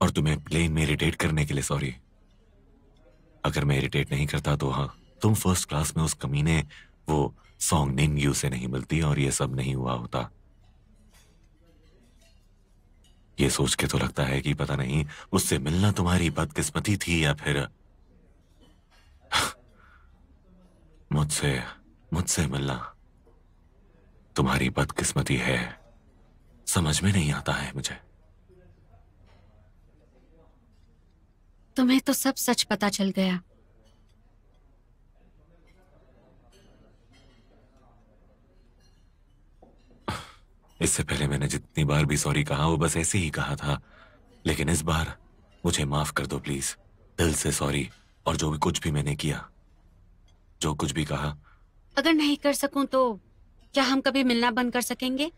और तुम्हें प्लेन में इरिटेट करने के लिए सॉरी। अगर मैं इरिटेट नहीं करता तो हाँ, तुम फर्स्ट क्लास में उस कमीने वो सॉन्ग निंग्यू से नहीं मिलती और ये सब नहीं हुआ होता। ये सोच के तो लगता है कि पता नहीं उससे मिलना तुम्हारी बदकिस्मती थी या फिर मुझसे मुझसे मिलना तुम्हारी बदकिस्मती है। समझ में नहीं आता है मुझे। तुम्हें तो सब सच पता चल गया। इससे पहले मैंने जितनी बार भी सॉरी कहा वो बस ऐसे ही कहा था, लेकिन इस बार मुझे माफ कर दो प्लीज। दिल से सॉरी। और जो भी कुछ भी मैंने किया, जो कुछ भी कहा। अगर नहीं कर सकूं तो क्या हम कभी मिलना बंद कर सकेंगे?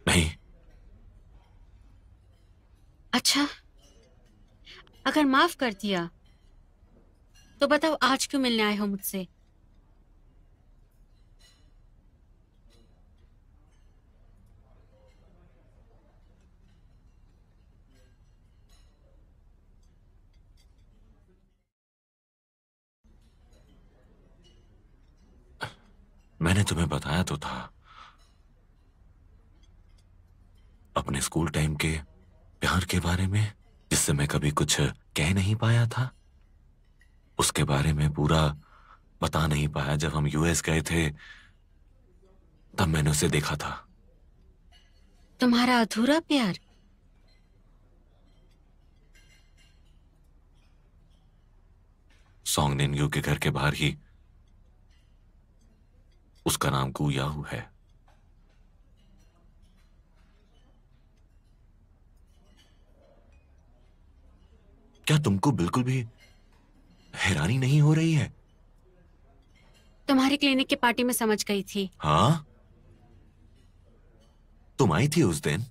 नहीं। अच्छा, अगर माफ कर दिया तो बताओ आज क्यों मिलने आए हो मुझसे? मैंने तुम्हें बताया तो था अपने स्कूल टाइम के प्यार के बारे में, जिससे मैं कभी कुछ कह नहीं पाया था। उसके बारे में पूरा बता नहीं पाया। जब हम यूएस गए थे तब मैंने उसे देखा था। तुम्हारा अधूरा प्यार? सॉन्ग निन्यू के घर के बाहर ही। उसका नाम गू याहू है। क्या तुमको बिल्कुल भी हैरानी नहीं हो रही है? तुम्हारी क्लिनिक की पार्टी में समझ गई थी। हाँ, तुम आई थी उस दिन।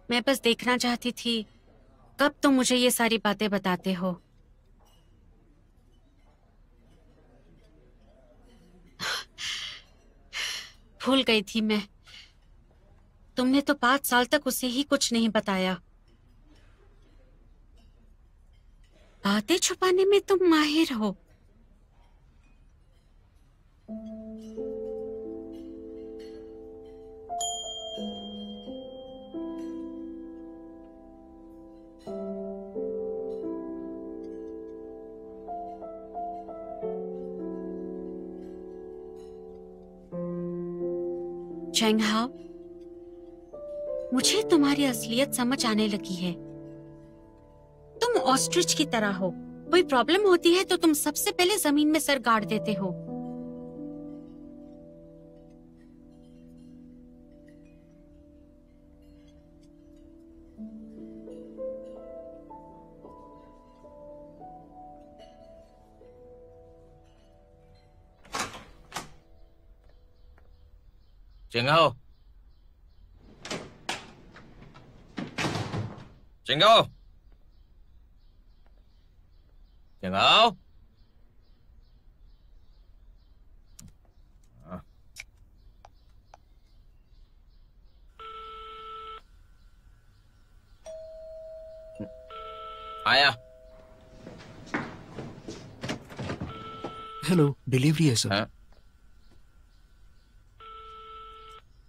मैं बस देखना चाहती थी कब तुम मुझे ये सारी बातें बताते हो। भूल गई थी मैं। तुमने तो 5 साल तक उसे ही कुछ नहीं बताया। बातें छुपाने में तुम माहिर हो। चेंग हाओ, मुझे तुम्हारी असलियत समझ आने लगी है। तुम ऑस्ट्रिच की तरह हो। कोई प्रॉब्लम होती है तो तुम सबसे पहले जमीन में सर गाड़ देते हो। चिंगाओ, चिंगाओ, चिंगाओ। आया। हेलो, डिलीवरी है सर। हाँ?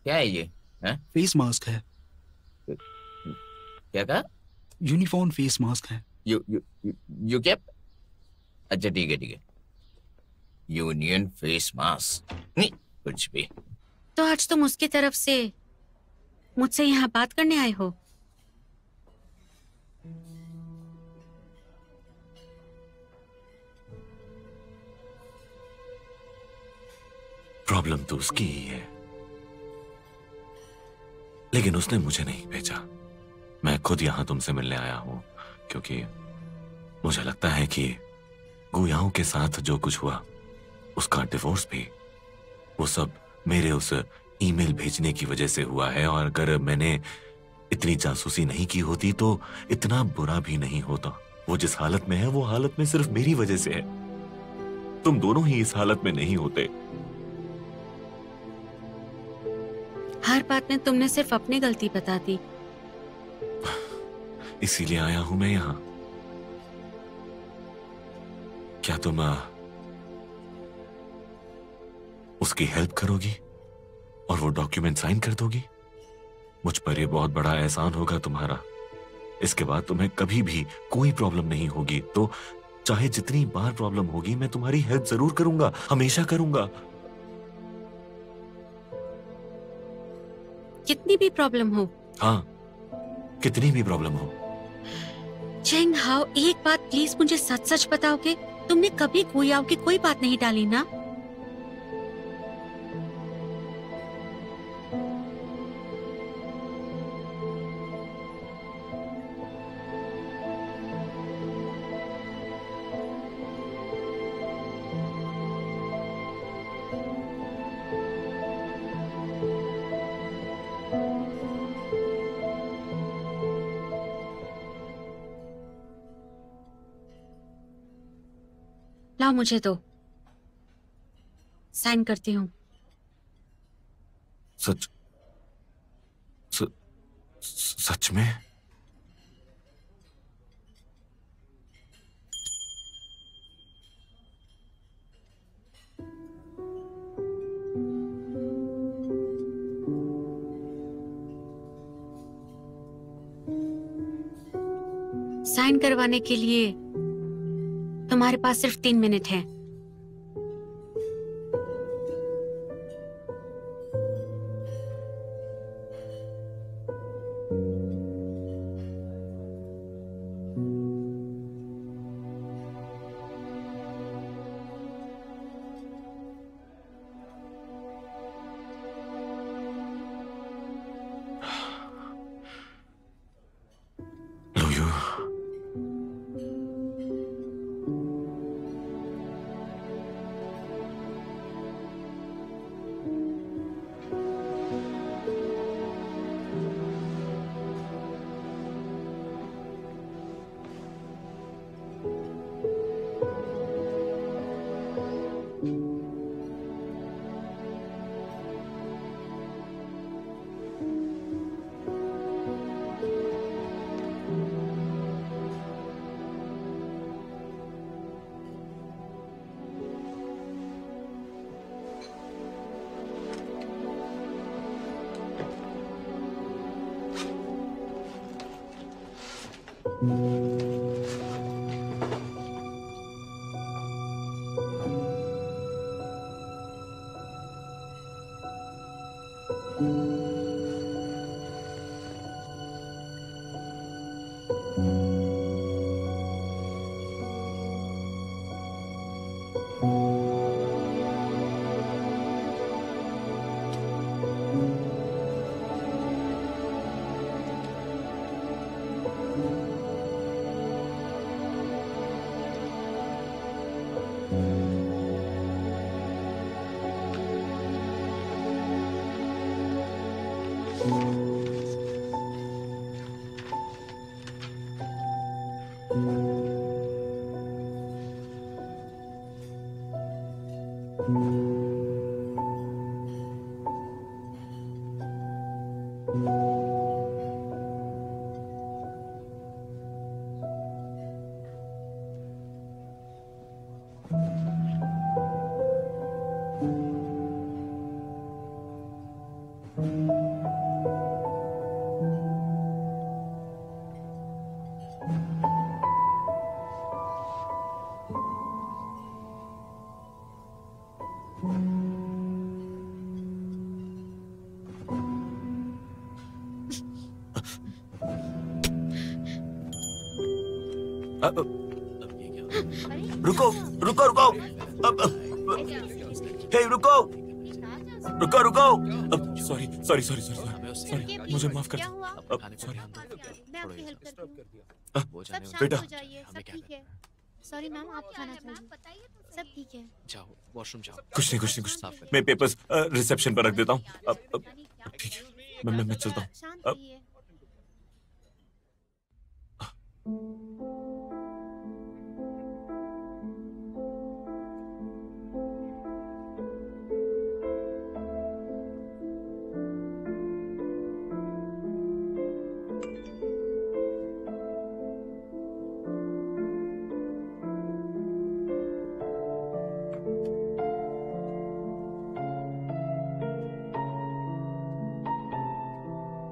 क्या है ये? हाँ? फेस मास्क है। क्या कहा? यूनिफॉर्म फेस मास्क है। You cap? अच्छा ठीक है ठीक है। यूनियन फेस मास्क नहीं कुछ भी। तो आज तुम उसकी तरफ से मुझसे यहाँ बात करने आए हो? प्रॉब्लम तो उसकी ही है, लेकिन उसने मुझे नहीं भेजा। मैं खुद यहां तुमसे मिलने आया हूं क्योंकि मुझे लगता है कि गू याहू के साथ जो कुछ हुआ, उसका डिवोर्स भी, वो सब मेरे उस ईमेल भेजने की वजह से हुआ है। और अगर मैंने इतनी जासूसी नहीं की होती तो इतना बुरा भी नहीं होता। वो जिस हालत में है वो हालत में सिर्फ मेरी वजह से है। तुम दोनों ही इस हालत में नहीं होते। हर बात में तुमने सिर्फ अपनी गलती बता दी। इसीलिए आया हूं मैं यहां। क्या तुम उसकी हेल्प करोगी और वो डॉक्यूमेंट साइन कर दोगी? मुझ पर ये बहुत बड़ा एहसान होगा तुम्हारा। इसके बाद तुम्हें कभी भी कोई प्रॉब्लम नहीं होगी। तो चाहे जितनी बार प्रॉब्लम होगी, मैं तुम्हारी हेल्प जरूर करूंगा, हमेशा करूंगा। कितनी भी प्रॉब्लम हो। हाँ, कितनी भी प्रॉब्लम हो। चेंग हाओ, एक बात प्लीज मुझे सच सच बताओगे? तुमने कभी गुयाओ की कोई बात नहीं डाली ना? लाओ मुझे दो, साइन करती हूँ। सच सच में? साइन करवाने के लिए तुम्हारे पास सिर्फ 3 मिनट हैं। लुयू, रुको रुको रुको, हे रुको रुको रुको। Sorry sorry sorry sorry sorry, मुझे माफ कर दो। सॉरी मैं आपकी हेल्प करती हूँ। सब शांत बेटा। हो जाइए, सब ठीक है। सॉरी मैम, आप खाना चाहिए? सब ठीक है। जाओ वॉशरूम जाओ। कुछ नहीं कुछ नहीं कुछ नहीं, मैं पेपर्स रिसेप्शन पर रख देता हूँ। ठीक है, मैं चलता हूँ। शांत रहिए।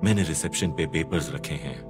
मैंने रिसेप्शन पे पेपर्स रखे हैं।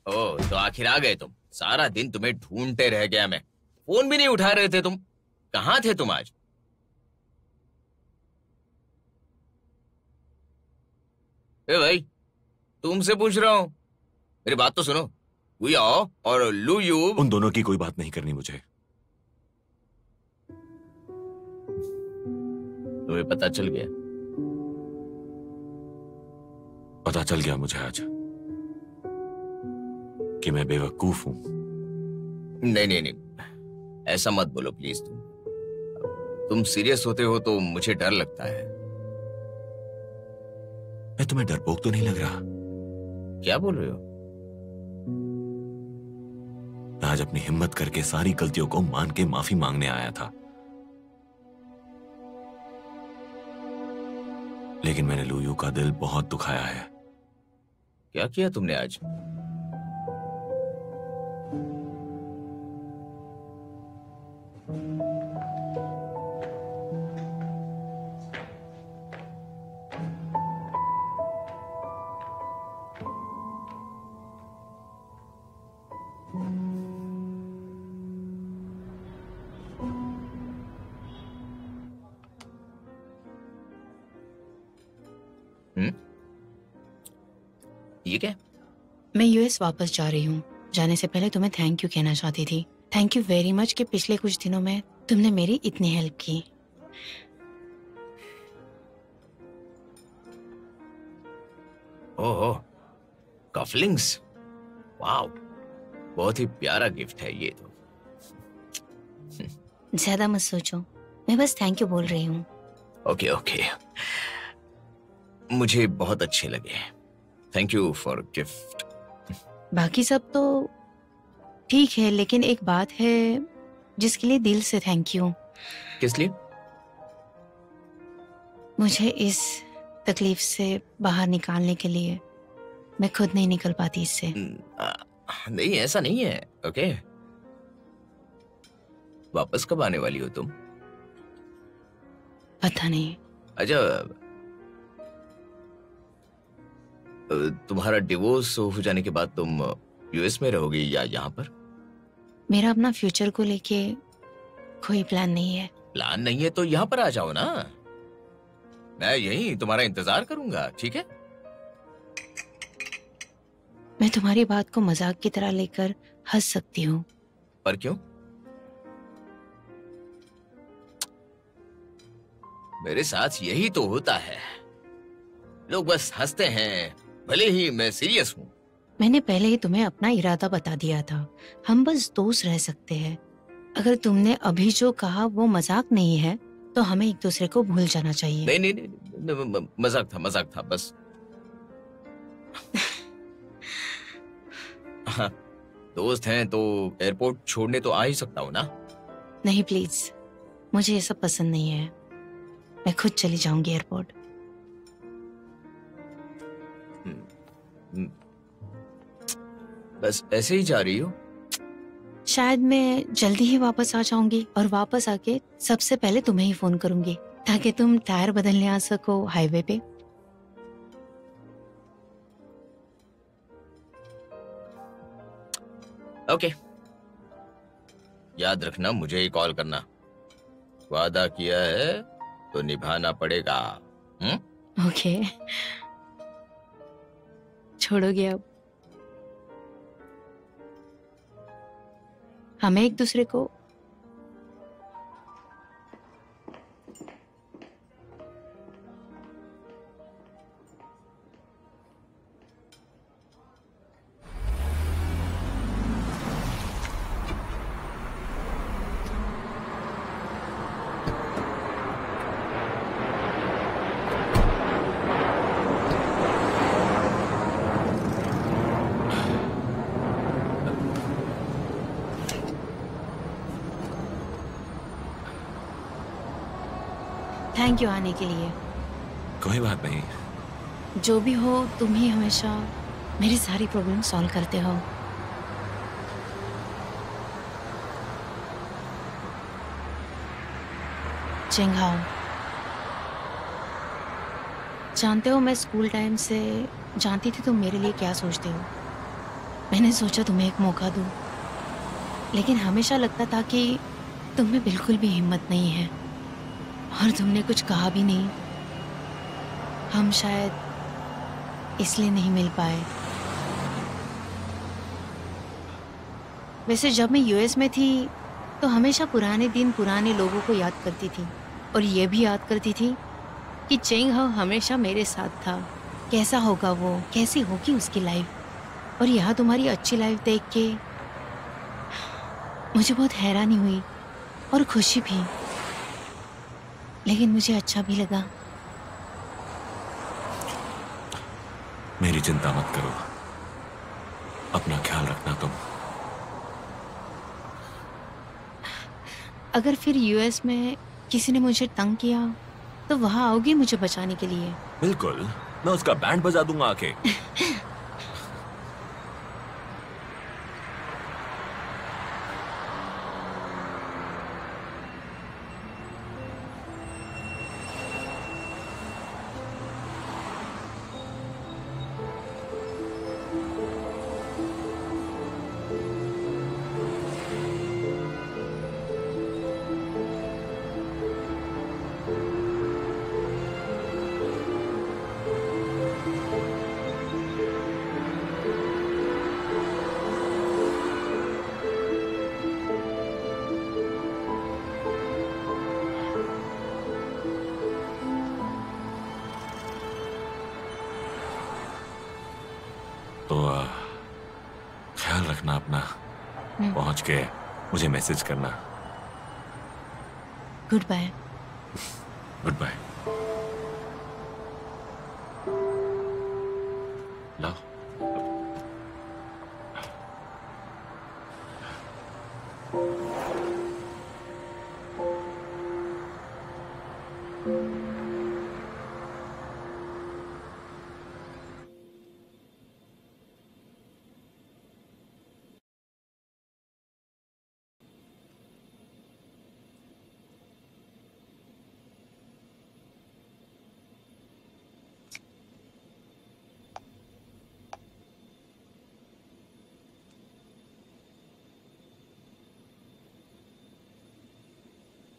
ओह, तो आखिर आ गए तुम। सारा दिन तुम्हें ढूंढते रह गया मैं। फोन भी नहीं उठा रहे थे तुम। कहाँ थे तुम आज? ए भाई, तुमसे पूछ रहा हूँ, मेरी बात तो सुनो। गुयाओ और लू यू। उन दोनों की कोई बात नहीं करनी मुझे। तुम्हें पता चल गया? पता चल गया मुझे आज कि मैं बेवकूफ हूं। नहीं नहीं नहीं, ऐसा मत बोलो प्लीज। तुम सीरियस होते हो तो मुझे डर लगता है। मैं तुम्हें डरपोक तो नहीं लग रहा? क्या बोल रहे हो? मैं आज अपनी हिम्मत करके सारी गलतियों को मान के माफी मांगने आया था, लेकिन मैंने लूयू का दिल बहुत दुखाया है। क्या किया तुमने आज? ये क्या? मैं यूएस वापस जा रही हूँ। जाने से पहले तुम्हें थैंक यू कहना चाहती थी। थैंक यू वेरी मच कि पिछले कुछ दिनों में तुमने मेरी इतनी हेल्प की। ओह, कफलिंग्स, वाओ, बहुत ही प्यारा गिफ्ट है ये तो। ज्यादा मत सोचो, मैं बस थैंक यू बोल रही हूँ। ओके ओके, मुझे बहुत अच्छे लगे। Thank you for gift. बाकी सब तो ठीक है, लेकिन एक बात है जिसके लिए दिल से थैंक यू। किस लिए? मुझे इस तकलीफ से बाहर निकालने के लिए। मैं खुद नहीं निकल पाती इससे। नहीं, ऐसा नहीं है। ओके, वापस कब आने वाली हो तुम? पता नहीं। अच्छा, तुम्हारा डिवोर्स हो जाने के बाद तुम यूएस में रहोगी या यहाँ पर? मेरा अपना फ्यूचर को लेके कोई प्लान नहीं है। प्लान नहीं है तो यहाँ पर आ जाओ ना। मैं यहीं तुम्हारा इंतजार करूंगा, ठीक है? मैं तुम्हारी बात को मजाक की तरह लेकर हंस सकती हूँ। पर क्यों? मेरे साथ यही तो होता है, लोग बस हंसते हैं, भले ही मैं सीरियस हूँ। मैंने पहले ही तुम्हें अपना इरादा बता दिया था। हम बस दोस्त रह सकते हैं। अगर तुमने अभी जो कहा वो मजाक नहीं है तो हमें एक दूसरे को भूल जाना चाहिए। नहीं नहीं नहीं, मजाक था बस। हाँ, दोस्त हैं तो एयरपोर्ट छोड़ने तो आ ही सकता हूँ ना। नहीं प्लीज, मुझे ये सब पसंद नहीं है। मैं खुद चली जाऊंगी एयरपोर्ट। बस ऐसे ही जा रही हो? शायद मैं जल्दी ही वापस आ जाऊंगी और वापस आके सबसे पहले तुम्हें ही फोन करूंगी ताकि तुम टायर बदलने आ सको हाईवे पे। ओके, याद रखना, मुझे ही कॉल करना। वादा किया है तो निभाना पड़ेगा। ओके, छोड़ोगे अब? हमें एक दूसरे को थैंक यू आने के लिए। कोई बात नहीं। जो भी हो, तुम ही हमेशा मेरी सारी प्रॉब्लम सॉल्व करते हो। चेंगहाओ, जानते हो मैं स्कूल टाइम से जानती थी तुम मेरे लिए क्या सोचते हो। मैंने सोचा तुम्हें एक मौका दूं, लेकिन हमेशा लगता था कि तुम में बिल्कुल भी हिम्मत नहीं है और तुमने कुछ कहा भी नहीं। हम शायद इसलिए नहीं मिल पाए। वैसे जब मैं यूएस में थी तो हमेशा पुराने दिन, पुराने लोगों को याद करती थी और ये भी याद करती थी कि चेंग हाओ हमेशा मेरे साथ था। कैसा होगा वो, कैसी होगी उसकी लाइफ। और यहाँ तुम्हारी अच्छी लाइफ देख के मुझे बहुत हैरानी हुई और खुशी भी, लेकिन मुझे अच्छा भी लगा। मेरी चिंता मत करो, अपना ख्याल रखना तुम। अगर फिर यूएस में किसी ने मुझे तंग किया तो वहां आओगी मुझे बचाने के लिए? बिल्कुल, मैं उसका बैंड बजा दूंगा आके। तो ख्याल रखना अपना। पहुंच के मुझे मैसेज करना। Good bye. Good bye. लाओ।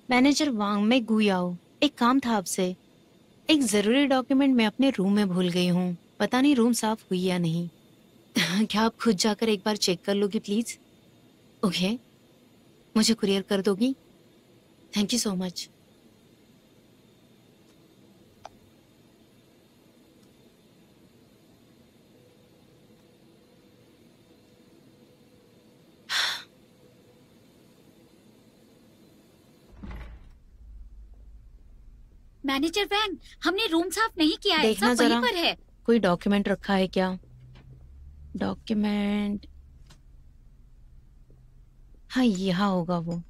मैनेजर वांग, मैं गुयाओ, एक काम था आपसे। एक जरूरी डॉक्यूमेंट मैं अपने रूम में भूल गई हूँ। पता नहीं रूम साफ हुई या नहीं। क्या आप खुद जाकर एक बार चेक कर लोगी प्लीज? ओके, मुझे कुरियर कर दोगी? Thank you so much. Manager Wang, हमने रूम साफ नहीं किया है, देखना सब वहीं जरा। पर है। कोई डॉक्यूमेंट रखा है क्या? डॉक्यूमेंट, हाँ यहाँ होगा वो।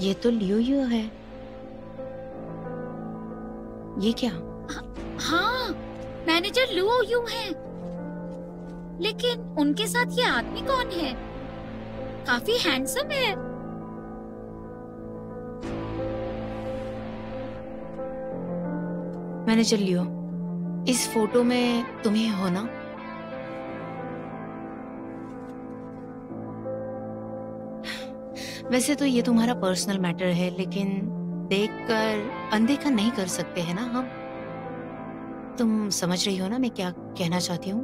ये तो लियो है। ये क्या? हाँ, मैनेजर लुओ यू हैं। लेकिन उनके साथ ये आदमी कौन है? काफी हैंडसम है। मैनेजर लियो, इस फोटो में तुम ही हो ना? वैसे तो ये तुम्हारा पर्सनल मैटर है, लेकिन देखकर अनदेखा नहीं कर सकते हैं ना हम। तुम समझ रही हो ना मैं क्या कहना चाहती हूँ?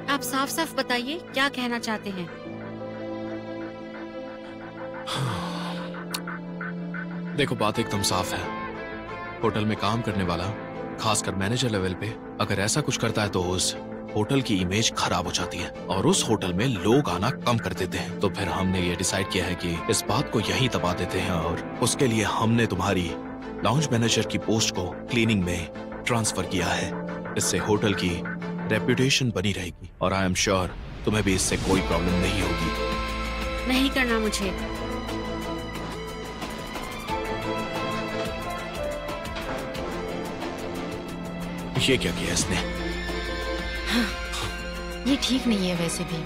आप साफ साफ बताइए क्या कहना चाहते हैं। देखो, बात एकदम साफ है। होटल में काम करने वाला, खासकर मैनेजर लेवल पे, अगर ऐसा कुछ करता है तो उस होटल की इमेज खराब हो जाती है और उस होटल में लोग आना कम कर देते हैं। तो फिर हमने ये डिसाइड किया है कि इस बात को यहीं दबा देते हैं और उसके लिए हमने तुम्हारी लाउंज मैनेजर की पोस्ट को क्लीनिंग में ट्रांसफर किया है। इससे होटल की रेपुटेशन बनी रहेगी और आई एम श्योर तुम्हें भी इससे कोई प्रॉब्लम नहीं होगी। नहीं करना मुझे। ये क्या किया इसने? ये ठीक नहीं है। वैसे भी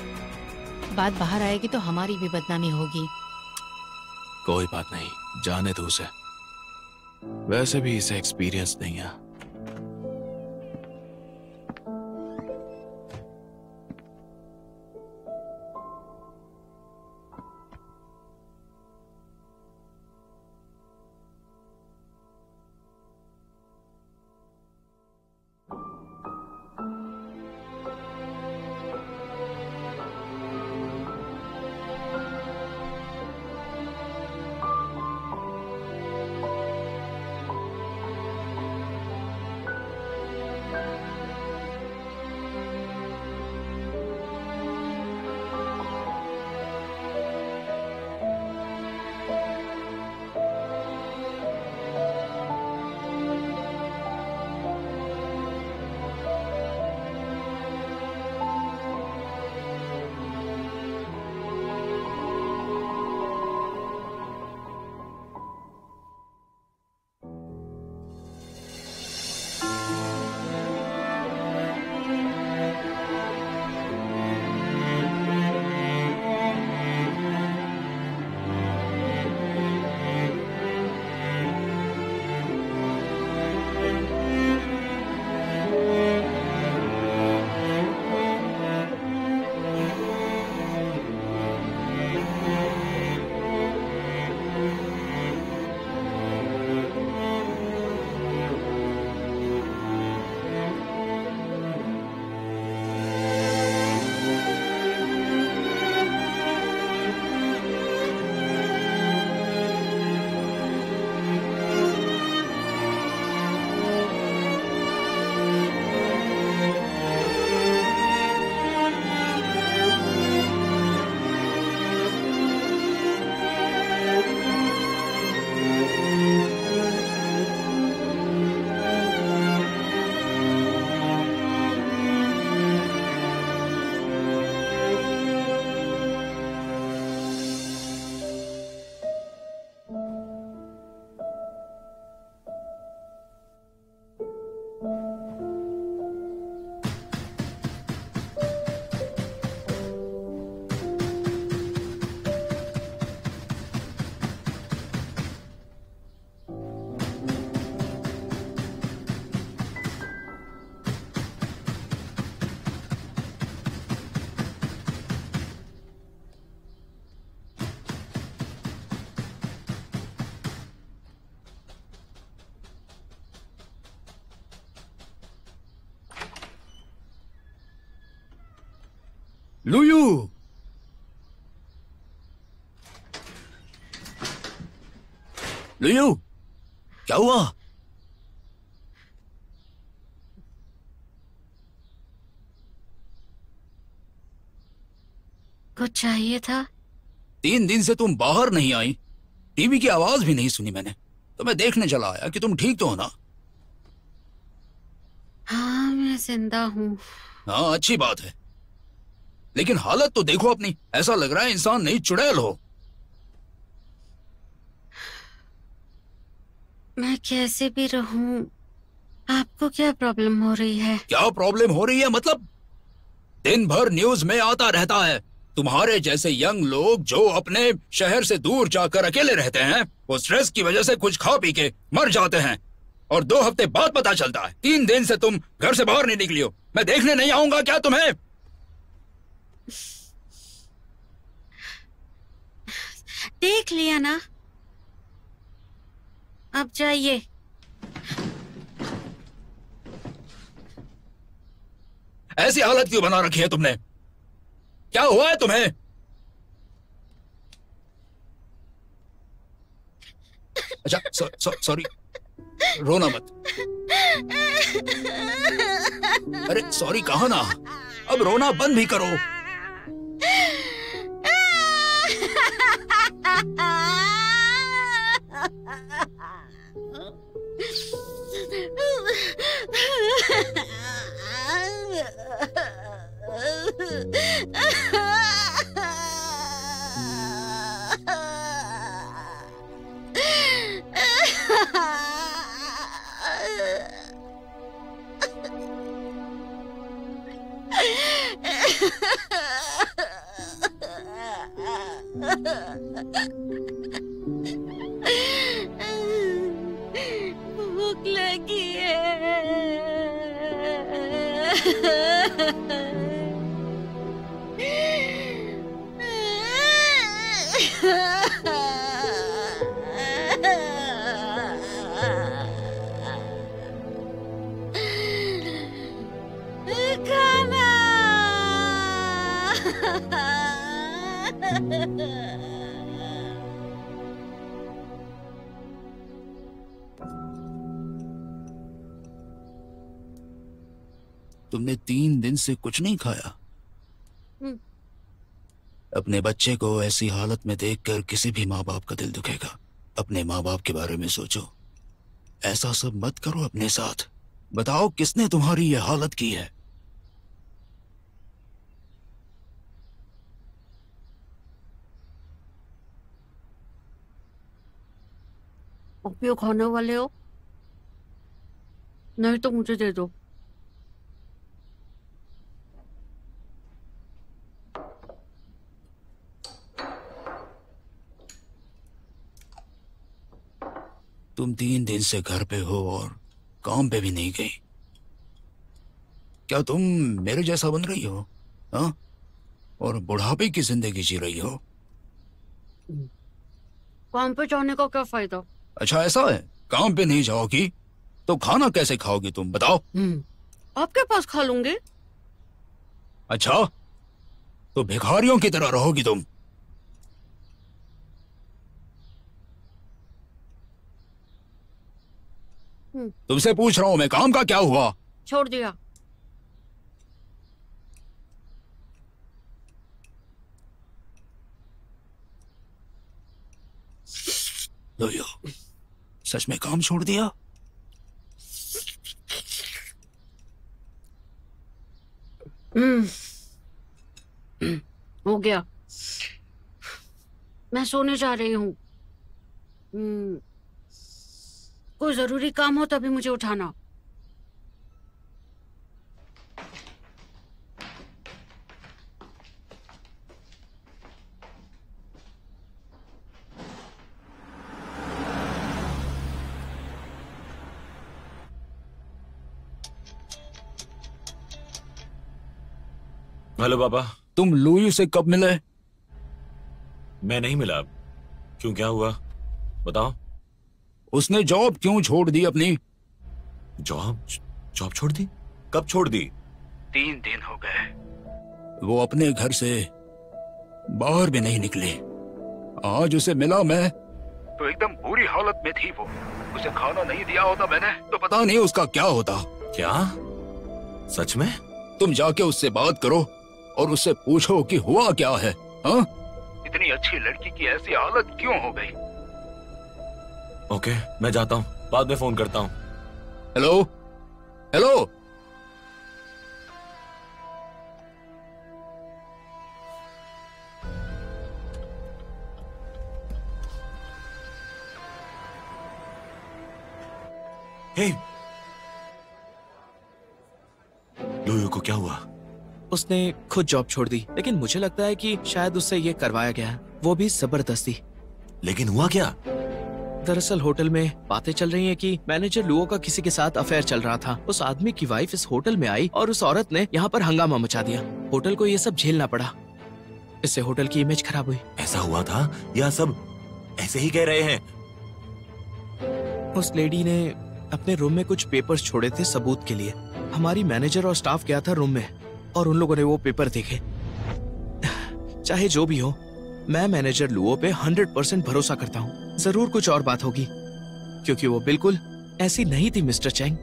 बात बाहर आएगी तो हमारी भी बदनामी होगी। कोई बात नहीं, जाने दो उसे। वैसे भी इसे एक्सपीरियंस नहीं है। लुयू, लुयू, क्या हुआ? कुछ चाहिए था? 3 दिन से तुम बाहर नहीं आई, टीवी की आवाज भी नहीं सुनी मैंने, तो मैं देखने चला आया कि तुम ठीक तो हो ना? हाँ, मैं जिंदा हूँ। हाँ, अच्छी बात है, लेकिन हालत तो देखो अपनी। ऐसा लग रहा है इंसान नहीं चुड़ैल हो। मैं कैसे भी रहूं, आपको क्या प्रॉब्लम हो रही है? क्या प्रॉब्लम हो रही है मतलब? दिन भर न्यूज में आता रहता है तुम्हारे जैसे यंग लोग जो अपने शहर से दूर जाकर अकेले रहते हैं, वो स्ट्रेस की वजह से कुछ खा पी के मर जाते हैं और 2 हफ्ते बाद पता चलता है। 3 दिन से तुम घर से बाहर नहीं निकली हो। मैं देखने नहीं आऊंगा क्या तुम्हें? देख लिया ना, अब जाइए। ऐसी हालत क्यों बना रखी है तुमने? क्या हुआ है तुम्हें? अच्छा, सॉरी, रोना मत। अरे सॉरी कहा ना, अब रोना बंद भी करो। भूख लगी खाना। तुमने 3 दिन से कुछ नहीं खाया? अपने बच्चे को ऐसी हालत में देखकर किसी भी माँ बाप का दिल दुखेगा। अपने माँ बाप के बारे में सोचो। ऐसा सब मत करो अपने साथ। बताओ किसने तुम्हारी ये हालत की है? उपयोग खाने वाले हो? नहीं तो मुझे दे दो। तुम 3 दिन से घर पे हो और काम पे भी नहीं गई। क्या तुम मेरे जैसा बन रही हो? हाँ? और बुढ़ापे की जिंदगी जी रही हो? काम पे जाने का क्या फायदा? अच्छा ऐसा है, काम पे नहीं जाओगी तो खाना कैसे खाओगी तुम, बताओ? आपके पास खा लूंगी। अच्छा, तो भिखारियों की तरह रहोगी तुम। तुमसे पूछ रहा हूं मैं, काम का क्या हुआ? छोड़ दिया। लो यो, सच में काम छोड़ दिया? हो गया। मैं सोने जा रही हूँ। कोई जरूरी काम हो तभी मुझे उठाना। हेलो पापा। तुम लुई से कब मिले? मैं नहीं मिला। क्यों, क्या हुआ बताओ? उसने जॉब क्यों छोड़ दी अपनी? जॉब छोड़ दी? कब छोड़ दी? 3 दिन हो गए। वो अपने घर से बाहर भी नहीं निकली। आज उसे मिला मैं तो एकदम बुरी हालत में थी वो। उसे खाना नहीं दिया होता मैंने तो पता नहीं उसका क्या होता। क्या? सच में? तुम जाके उससे बात करो और उससे पूछो कि हुआ क्या है। हाँ? इतनी अच्छी लड़की की ऐसी हालत क्यों हो गई? ओके, मैं जाता हूँ, बाद में फोन करता हूँ। Hello hello. हे, लुई को क्या हुआ? उसने खुद जॉब छोड़ दी, लेकिन मुझे लगता है कि शायद उससे ये करवाया गया है, वो भी जबरदस्ती। लेकिन हुआ क्या? दरअसल होटल में बातें चल रही हैं कि मैनेजर लुओ का किसी के साथ अफेयर चल रहा था। उस आदमी की वाइफ इस होटल में आई और उस औरत ने यहाँ पर हंगामा मचा दिया। होटल को ये सब झेलना पड़ा। इससे होटल की इमेज खराब हुई। ऐसा हुआ था या सब ऐसे ही कह रहे हैं? उस लेडी ने अपने रूम में कुछ पेपर्स छोड़े थे सबूत के लिए। हमारी मैनेजर और स्टाफ गया था रूम में और उन लोगों ने वो पेपर देखे। चाहे जो भी हो, मैं मैनेजर लुओ पे 100% भरोसा करता हूँ। जरूर कुछ और बात होगी, क्योंकि वो बिल्कुल ऐसी नहीं थी mister Chang.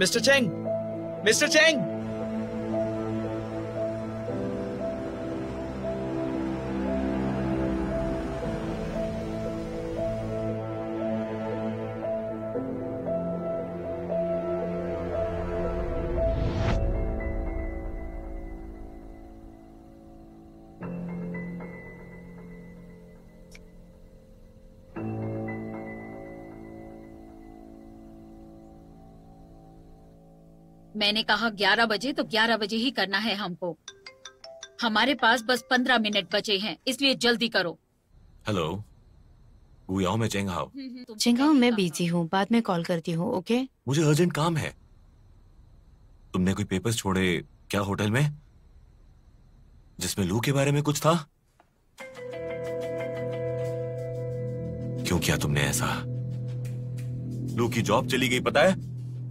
Mister Cheng, mister Cheng. मैंने कहा 11 बजे तो 11 बजे ही करना है हमको। हमारे पास बस 15 मिनट बचे हैं, इसलिए जल्दी करो। हेलो, गुयाओ में चेंग हाओ। चिंगाओ, मैं बिजी हूँ, बाद में कॉल करती हूँ। ओके? मुझे अर्जेंट काम है। तुमने कोई पेपर्स छोड़े क्या होटल में, जिसमें लू के बारे में कुछ था? क्यों किया तुमने ऐसा? लू की जॉब चली गई, पता है?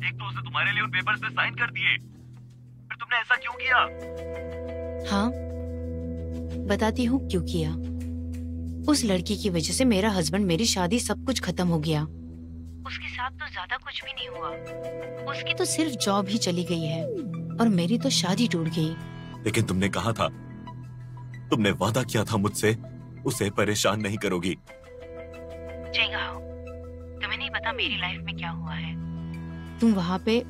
एक तो उसने तुम्हारे लिए उन पेपर्स पे साइन कर दिए, फिर तुमने ऐसा क्यों किया? हाँ, बताती हूँ क्यों किया। उस लड़की की वजह से मेरा हस्बैंड, मेरी शादी, सब कुछ खत्म हो गया। उसके साथ तो ज्यादा कुछ भी नहीं हुआ, उसकी तो सिर्फ जॉब ही चली गई है और मेरी तो शादी टूट गई। लेकिन तुमने कहा था, तुमने वादा किया था मुझसे, उसे परेशान नहीं करोगी। तुम्हें नहीं पता मेरी लाइफ में क्या हुआ है। तुम वहाँ पे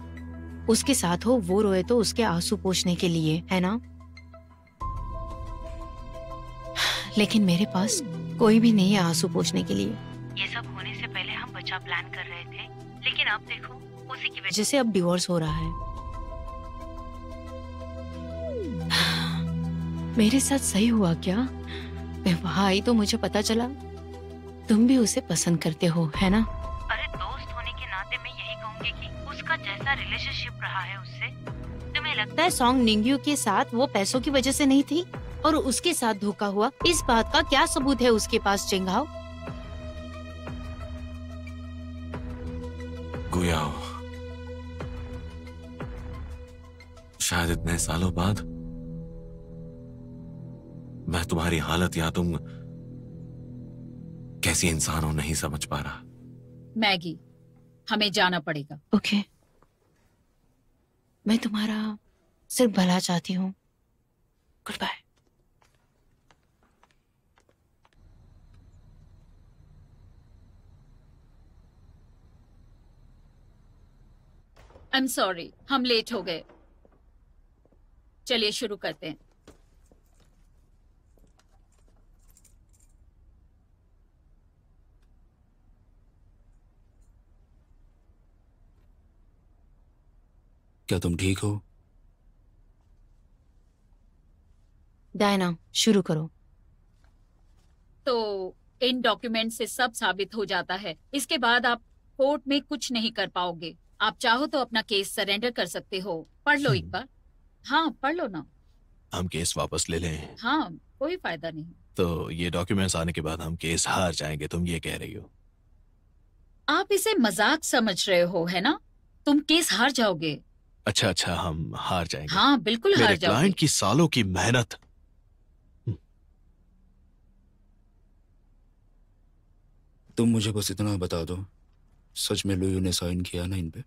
उसके साथ हो, वो रोए तो उसके आंसू पोंछने के लिए, है ना? लेकिन मेरे पास कोई भी नहीं है आंसू पोंछने के लिए। ये सब होने से पहले हम बच्चा प्लान कर रहे थे, लेकिन अब देखो उसी की वजह से अब डिवोर्स हो रहा है। मेरे साथ सही हुआ क्या? मैं वहाँ आई तो मुझे पता चला तुम भी उसे पसंद करते हो, है ना? अरे दोस्त होने के नाते मैं यही कहूँगी कि उसका जैसा रिलेशनशिप रहा है उससे, तुम्हें लगता है सॉन्ग निंग्यू के साथ वो पैसों की वजह से नहीं थी और उसके साथ धोखा हुआ? इस बात का क्या सबूत है उसके पास, चिंगाओ? गुयाओ, शायद इतने सालों बाद मैं तुम्हारी हालत या तुम कैसी इंसान हो नहीं समझ पा रहा। मैगी, हमें जाना पड़ेगा। ओके, मैं तुम्हारा सिर्फ भला चाहती हूँ। Good bye. I am sorry, हम लेट हो गए। चलिए शुरू करते हैं। क्या तुम ठीक हो? डायना, शुरू करो। तो इन डॉक्यूमेंट से सब साबित हो जाता है। इसके बाद आप कोर्ट में कुछ नहीं कर पाओगे। आप चाहो तो अपना केस सरेंडर कर सकते हो। पढ़ लो एक बार। हाँ, पढ़ लो ना। हम केस वापस ले लें? हाँ, कोई फायदा नहीं। तो ये डॉक्यूमेंट्स आने के बाद हम केस हार जाएंगे, तुम ये कह रही हो? आप इसे मजाक समझ रहे हो, है ना? तुम केस हार जाओगे। अच्छा अच्छा, हम हार जाएंगे? हाँ, बिल्कुल हार मेरे जाओगे। क्लाइंट की सालों की मेहनत। तुम मुझे बस इतना बता दो, सच में लुयू ने साइन किया ना इन पे?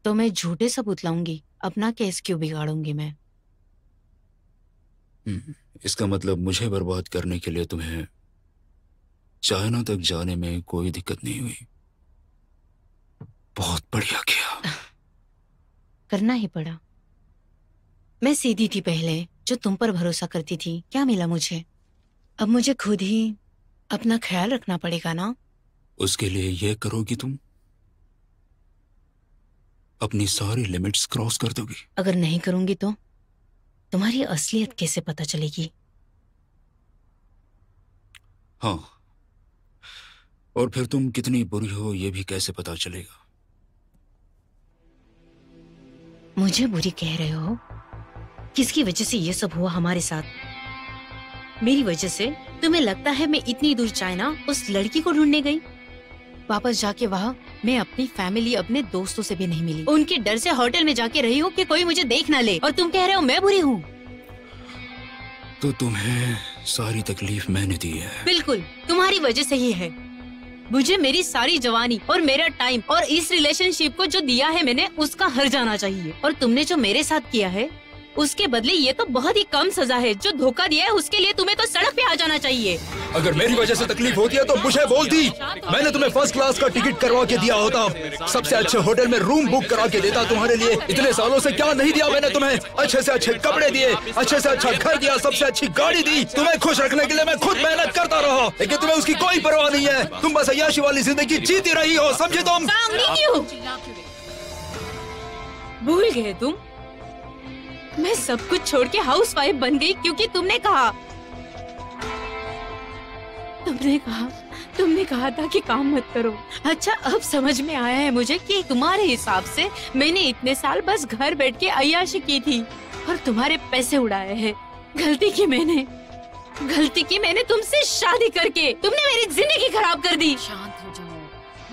तो मैं झूठे सबूत लाऊंगी, अपना केस क्यों बिगाड़ूंगी मैं? इसका मतलब मुझे बर्बाद करने के लिए तुम्हें चाइना तक जाने में कोई दिक्कत नहीं हुई। बहुत बढ़िया किया। करना ही पड़ा। मैं सीधी थी पहले, जो तुम पर भरोसा करती थी। क्या मिला मुझे? अब मुझे खुद ही अपना ख्याल रखना पड़ेगा ना। उसके लिए ये करोगी तुम? अपनी सारी लिमिट्स क्रॉस कर दोगी? अगर नहीं करूंगी तो तुम्हारी असलियत कैसे पता चलेगी? हाँ, और फिर तुम कितनी बुरी हो ये भी कैसे पता चलेगा? मुझे बुरी कह रहे हो? किसकी वजह से ये सब हुआ हमारे साथ? मेरी वजह से? तुम्हें लगता है मैं इतनी दूर चाइना उस लड़की को ढूंढने गई? वापस जाके वहाँ मैं अपनी फैमिली, अपने दोस्तों से भी नहीं मिली। उनके डर से होटल में जाके रही हूँ कि कोई मुझे देख ना ले, और तुम कह रहे हो मैं बुरी हूँ? तो तुम्हें सारी तकलीफ मैंने दी है। बिल्कुल, तुम्हारी वजह से ही है। मुझे मेरी सारी जवानी और मेरा टाइम और इस रिलेशनशिप को जो दिया है मैंने, उसका हर जाना चाहिए। और तुमने जो मेरे साथ किया है उसके बदले ये तो बहुत ही कम सजा है। जो धोखा दिया है उसके लिए तुम्हें तो सड़क पे आ जाना चाहिए। अगर मेरी वजह से तकलीफ होती है तो मुझे बोलती, मैंने तुम्हें फर्स्ट क्लास का टिकट करवा के दिया होता, सबसे अच्छे होटल में रूम बुक करा के देता तुम्हारे लिए। इतने सालों से क्या नहीं दिया मैंने तुम्हें? अच्छे से अच्छे कपड़े दिए, अच्छे से अच्छा घर दिया, सबसे अच्छी गाड़ी दी। तुम्हें खुश रखने के लिए मैं खुद मेहनत करता रहा, लेकिन तुम्हें उसकी कोई परवाह नहीं है। तुम बस अय्याशी वाली जिंदगी जीती रही हो, समझे तुम? भूल गए तुम? मैं सब कुछ छोड़ के हाउसवाइफ बन गई क्योंकि तुमने कहा था कि काम मत करो। अच्छा, अब समझ में आया है मुझे कि तुम्हारे हिसाब से मैंने इतने साल बस घर बैठ के अय्याशी की थी और तुम्हारे पैसे उड़ाए हैं। गलती की मैंने तुमसे शादी करके। तुमने मेरी जिंदगी खराब कर दी। शांत हो जाओ,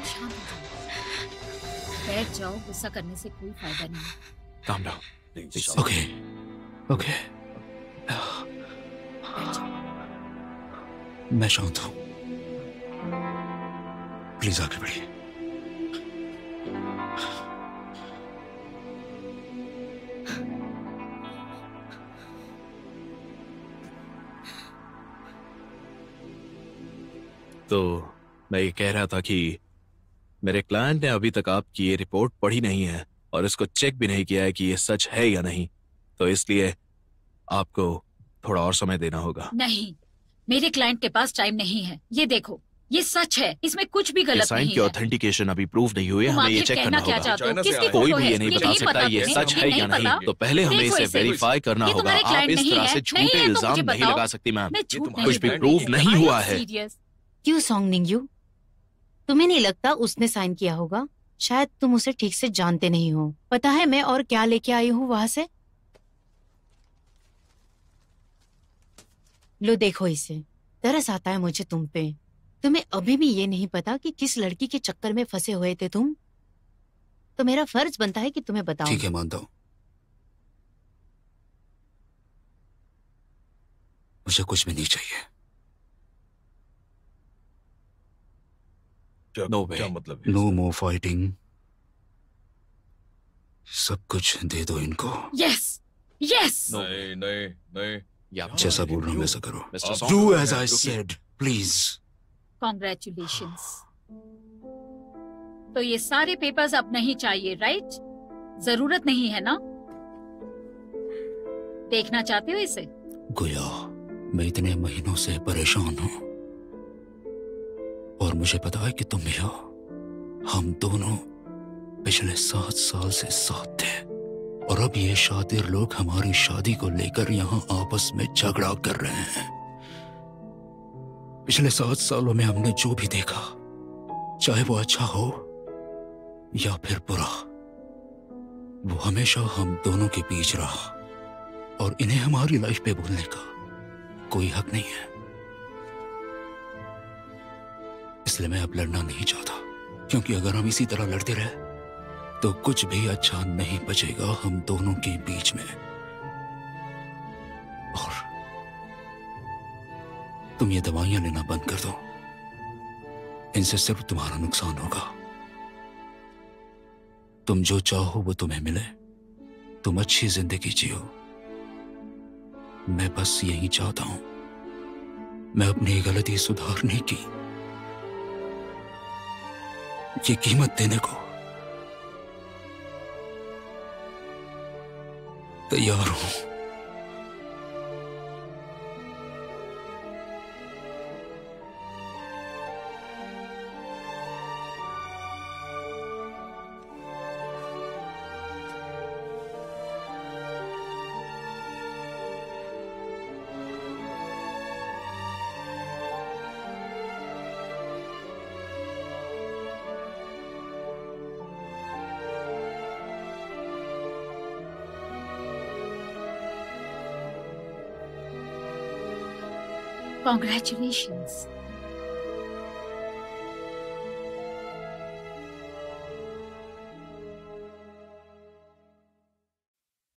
शांत हो जाओ, बैठ जाओ। गुस्सा करने से कोई फायदा नहीं। Calm down. ओके ओके, मैं शांत हूँ। प्लीज आगे बढ़िए। तो मैं ये कह रहा था कि मेरे क्लाइंट ने अभी तक आपकी ये रिपोर्ट पढ़ी नहीं है और इसको चेक भी नहीं किया है कि ये सच है या नहीं, तो इसलिए आपको थोड़ा और समय देना होगा। नहीं, मेरे क्लाइंट के पास टाइम नहीं है। ये देखो, ये सच है, इसमें कुछ भी गलत साइन नहीं की है। ऑथेंटिकेशन अभी प्रूव नहीं हुई है, हमें ये चेक करना क्या होगा। चाहते हो? किसकी कोई फोटो भी है? ये नहीं बता नहीं सकता ये सच है या नहीं, तो पहले हमें देखो इसे इसे। वेरीफाई करना ये होगा। तुम्हारे आप क्लाइंट इस नहीं तरह है? से नहीं झूठे है तो इल्जाम मुझे नहीं बताओ। लगा सकती मैम। मैं झूठ नहीं कुछ भी बोल प्रूव रही। नहीं I am हुआ है। serious। क्यों सॉन्ग निंगयू? तुम्हें नहीं लगता उसने साइन किया होगा? शायद तुम उसे ठीक से जानते नहीं हो। पता है मैं और क्या लेके आई हूँ वहां से? लो देखो इसे। तरस आता है मुझे तुम पे। तुम्हें अभी भी ये नहीं पता कि किस लड़की के चक्कर में फंसे हुए थे तुम? तो मेरा फर्ज बनता है कि तुम्हें बताऊं। ठीक है, मानता हूँ। मुझे कुछ भी नहीं चाहिए। नो वे। क्या मतलब है? नो मोर फाइटिंग। सब कुछ दे दो इनको। Yes, yes. नहीं नहीं नहीं, जैसा बोल रहा हूँ वैसा करो। Mr. Song, Do as I said, please. Congratulations. तो ये सारे पेपर्स अब नहीं चाहिए, राइट? जरूरत नहीं है ना? देखना चाहते हो इसे? गुया, मैं इतने महीनों से परेशान हूँ और मुझे पता है कि तुम भी हो। हम दोनों पिछले 7 साल से साथ थे और अब ये शातिर लोग हमारी शादी को लेकर यहाँ आपस में झगड़ा कर रहे हैं। पिछले 7 सालों में हमने जो भी देखा, चाहे वो अच्छा हो या फिर बुरा, वो हमेशा हम दोनों के बीच रहा और इन्हें हमारी लाइफ पे बोलने का कोई हक नहीं है। इसलिए मैं अब लड़ना नहीं चाहता, क्योंकि अगर हम इसी तरह लड़ते रहे तो कुछ भी अच्छा नहीं बचेगा हम दोनों के बीच में। और तुम ये दवाइयां लेना बंद कर दो, इनसे सिर्फ तुम्हारा नुकसान होगा। तुम जो चाहो वो तुम्हें मिले, तुम अच्छी जिंदगी जियो। मैं बस यही चाहता हूं, मैं अपनी गलती सुधारने की ये कीमत देने को तैयार हूं। कॉन्ग्रेचुलेशंस।